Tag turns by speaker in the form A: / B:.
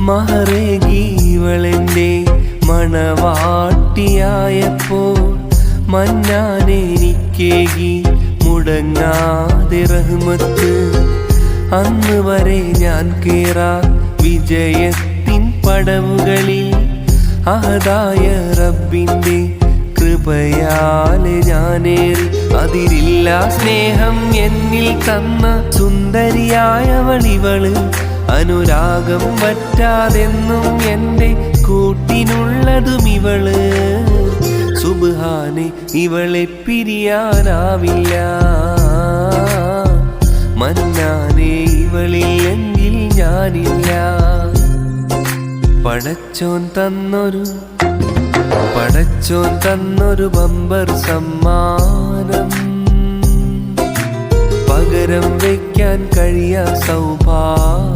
A: മഹറേകി ഇവളെന്റെ മണവാട്ടിയായപ്പോൾ മന്നാനെനിക്കേകി മുടങ്ങാതെ റഹ്മത്ത്. അന്ന് വരെ ഞാൻ കേറാ വിജയത്തിൻ പടവുകളിൽ അഹദായ റബ്ബിന്റെ കൃപയാലെ ഞാനേറി. അതിരില്ല സ്നേഹം എന്നിൽ തന്ന സുന്ദരിയായവളിവള്. അനുരാഗം വറ്റാതെന്നും എൻ്റെ കൂട്ടിനുള്ളതും ഇവള്. സുബ്ഹാനെ ഇവളെ പിരിയാനാവില്ല. മന്നാനെ ഇവളില്ലെങ്കിൽ ഞാനില്ല. പടച്ചോൻ തന്നൊരു ബമ്പർ സമ്മാനം, പകരം വയ്ക്കാൻ കഴിയാ സൗഭാഗ്യം.